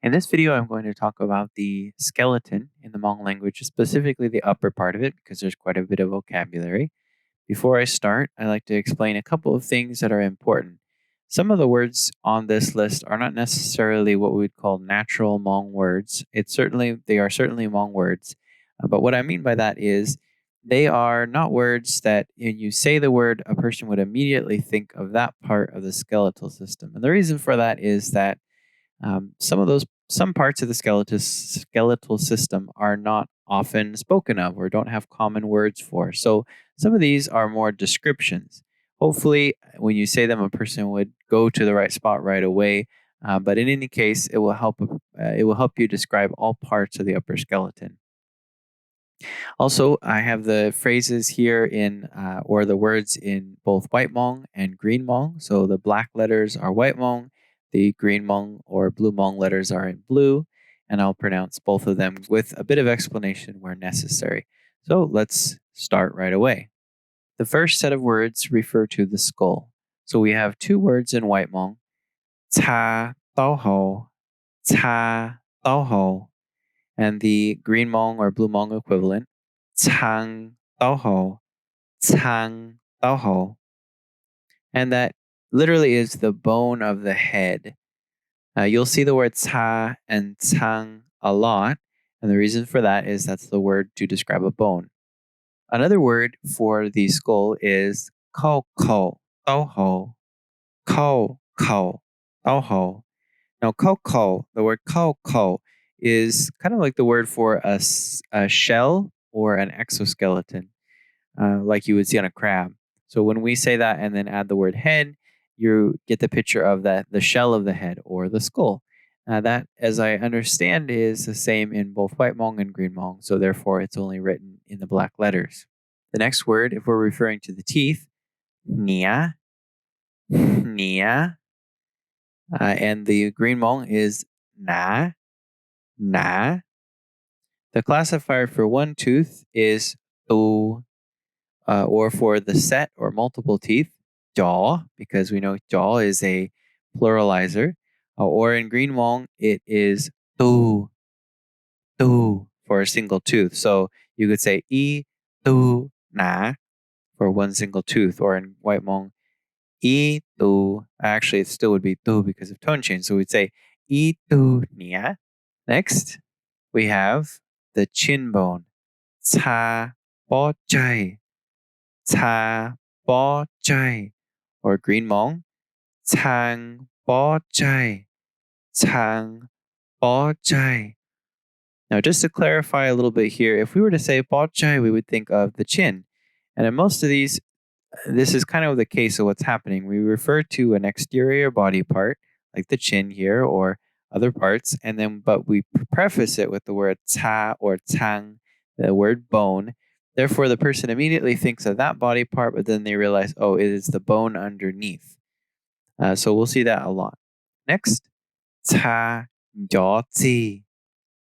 In this video, I'm going to talk about the skeleton in the Hmong language, specifically the upper part of it, because there's quite a bit of vocabulary. Before I start, I'd like to explain a couple of things that are important. Some of the words on this list are not necessarily what we would call natural Hmong words. They are certainly Hmong words, but what I mean by that is they are not words that when you say the word, a person would immediately think of that part of the skeletal system. And the reason for that is that some parts of the skeletal system are not often spoken of or don't have common words for. So some of these are more descriptions. Hopefully, when you say them, a person would go to the right spot right away. But in any case, it will help. It will help you describe all parts of the upper skeleton. Also, I have the phrases here or the words in both White Hmong and Green Hmong. So the black letters are White Hmong, the Green Hmong or Blue Hmong letters are in blue, and I'll pronounce both of them with a bit of explanation where necessary. So let's start right away. The first set of words refer to the skull. So we have two words in White Hmong, cha tao ho, cha tao ho, and the Green Hmong or Blue Hmong equivalent, Chang Dao Ho, Chang Dao Ho. And that literally is the bone of the head. You'll see the word cha and chang a lot. And the reason for that is that's the word to describe a bone. Another word for the skull is kao kao dao ho. Kao kao dao ho. Now, kao kao, the word kao kao is kind of like the word for a shell or an exoskeleton, like you would see on a crab. So when we say that and then add the word head, you get the picture of the shell of the head or the skull. That, as I understand, is the same in both White Hmong and Green Hmong. So therefore, it's only written in the black letters. The next word, if we're referring to the teeth, nia, nia, and the Green Hmong is na, na. The classifier for one tooth is tu, or for the set or multiple teeth, jaw, because we know jaw is a pluralizer. Or in Green Hmong, it is tu, tu for a single tooth. So you could say I tu na for one single tooth, or in White Hmong, I tu. Actually, it still would be tu because of tone change. So we'd say I tu nia. Next, we have the chin bone. Cha bo chai. Cha bo chai. Or Green Hmong. Chang bo chai. Chang bo chai. Now, just to clarify a little bit here, if we were to say bo chai, we would think of the chin. And in most of these, this is kind of the case of what's happening. We refer to an exterior body part, like the chin here or other parts, but we preface it with the word cha or chang, the word bone. Therefore, the person immediately thinks of that body part, but then they realize, oh, it is the bone underneath. So we'll see that a lot. Next, cha jaw ji,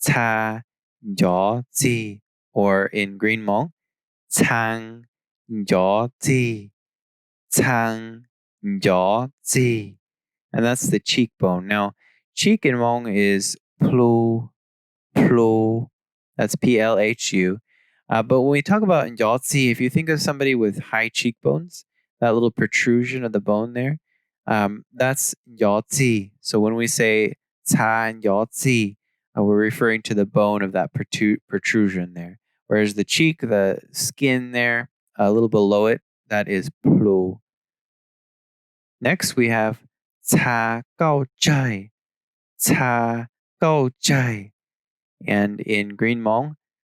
cha jaw ji, or in Green Hmong, chang jaw ji. Tang jaw zi. And that's the cheekbone. Now, cheek in Hmong is plu, plu. That's Plhu. But when we talk about jaw zi, if you think of somebody with high cheekbones, that little protrusion of the bone there, that's jaw zi. So when we say ta jaw zi, we're referring to the bone of that protrusion there. Whereas the cheek, the skin there, a little below it, that is plu. Next, we have cha gao zhai, cha gao zhai. And in Green Hmong,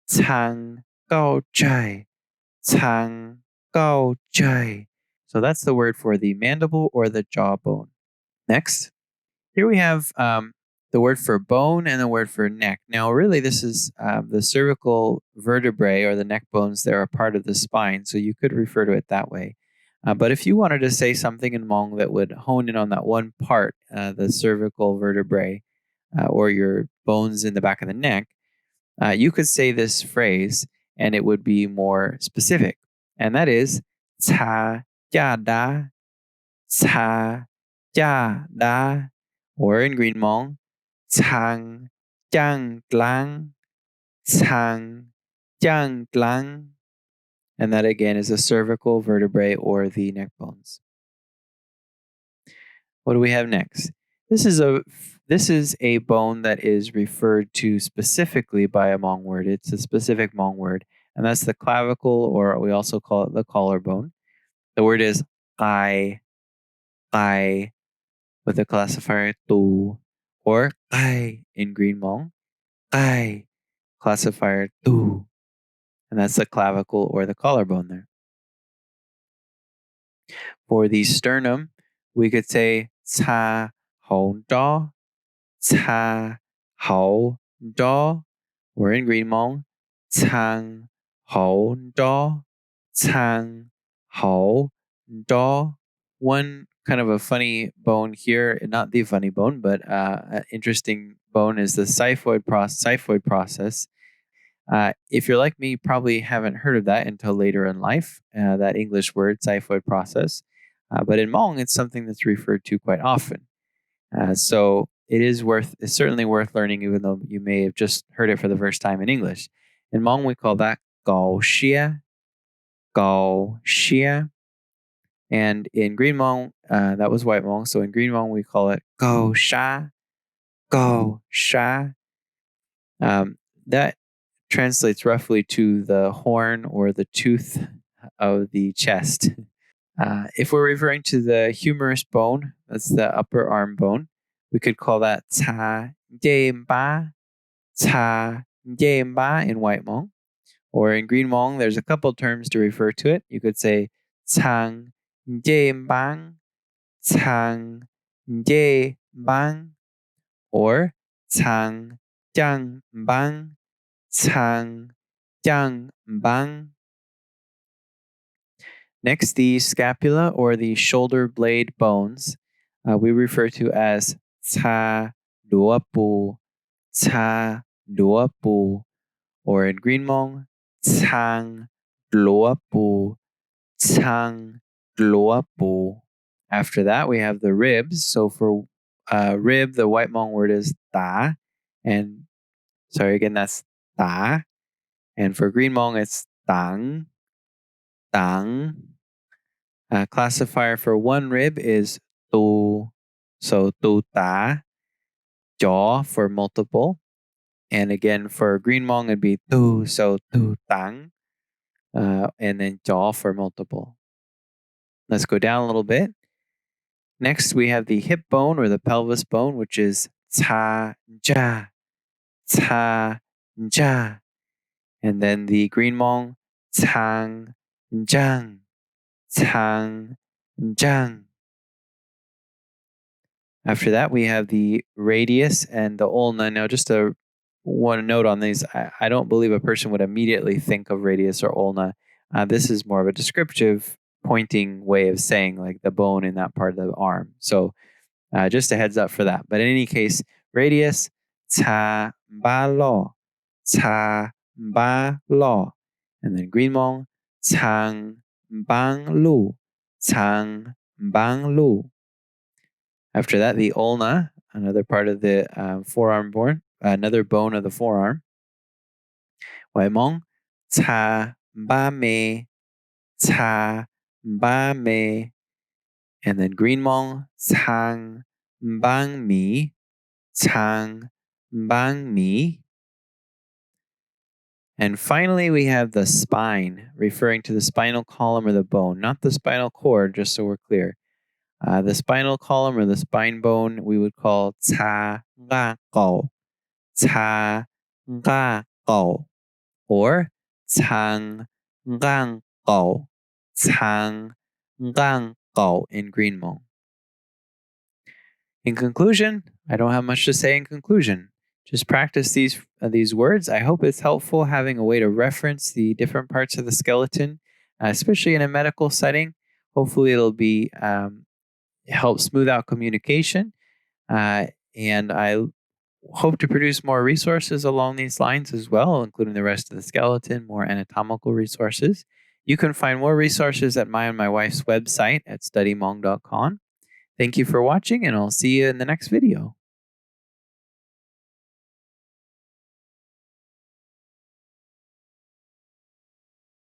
chang gao zhai, chang gao zhai. So that's the word for the mandible or the jawbone. Next, here we have the word for bone and the word for neck. Now, really, this is the cervical vertebrae or the neck bones that are part of the spine. So you could refer to it that way. But if you wanted to say something in Hmong that would hone in on that one part, the cervical vertebrae or your bones in the back of the neck, you could say this phrase and it would be more specific. And that is cha ya da, cha ya da, or in Green Hmong, Chang Jiang Lang, Chang Jiang Lang. And that again is the cervical vertebrae or the neck bones. What do we have next? This is a bone that is referred to specifically by a Hmong word. It's a specific Hmong word, and that's the clavicle, or we also call it the collarbone. The word is kai, kai, with the classifier tu, or kai in Green Hmong, kai, classifier tu, and that's the clavicle or the collarbone there. For the sternum, we could say cha hou da, cha hou da, or in Green Hmong, chang hou da, chang hou da. One kind of a funny bone here, not the funny bone, but an interesting bone is the xiphoid process. If you're like me, you probably haven't heard of that until later in life, that English word, xiphoid process. But in Hmong, it's something that's referred to quite often. So it's certainly worth learning, even though you may have just heard it for the first time in English. In Hmong, we call that gao xia, gao xia. And in Green Hmong, that was White Hmong. So in Green Hmong, we call it gao sha, gao sha. That translates roughly to the horn or the tooth of the chest. If we're referring to the humerus bone, that's the upper arm bone, we could call that cha ba, cha ba in White Hmong. Or in Green Hmong, there's a couple terms to refer to it. You could say chang bang, chang bang, or chang jiang bang, chang jiang bang. Next, the scapula or the shoulder blade bones, we refer to as cha luopu, cha luopu, or in Green Hmong, chang luopu, chang luopu. After that, we have the ribs. So for rib, the White Hmong word is ta, and sorry again, that's ta. And for Green Hmong, it's tang, tang. Classifier for one rib is tu, so tu ta. Jaw for multiple. And again, for Green Hmong, it'd be tu, so tu tang. And then jaw for multiple. Let's go down a little bit. Next, we have the hip bone or the pelvis bone, which is cha ja, cha ja. And then the Green Hmong, chang jang, chang jang. After that, we have the radius and the ulna. Now, just one note on these, I don't believe a person would immediately think of radius or ulna. This is more of a descriptive pointing way of saying like the bone in that part of the arm. So just a heads up for that. But in any case, radius, cha ba lo, cha ba lo. And then Green Hmong, chang bang lu, chang bang lu. After that, the ulna, another part of the forearm bone, another bone of the forearm. White Hmong, cha ba me, cha ba me. And then Green Hmong, chang bang mi, chang bang mi. And finally, we have the spine, referring to the spinal column or the bone, not the spinal cord, just so we're clear. The spinal column or the spine bone we would call cha ga gao, cha ga gao, or chang gang gao, chang gang gao in Green Hmong. In conclusion, I don't have much to say in conclusion. Just practice these words. I hope it's helpful having a way to reference the different parts of the skeleton, especially in a medical setting. Hopefully, it'll be help smooth out communication. And I hope to produce more resources along these lines as well, including the rest of the skeleton, more anatomical resources. You can find more resources at my and my wife's website at studymong.com. Thank you for watching, and I'll see you in the next video.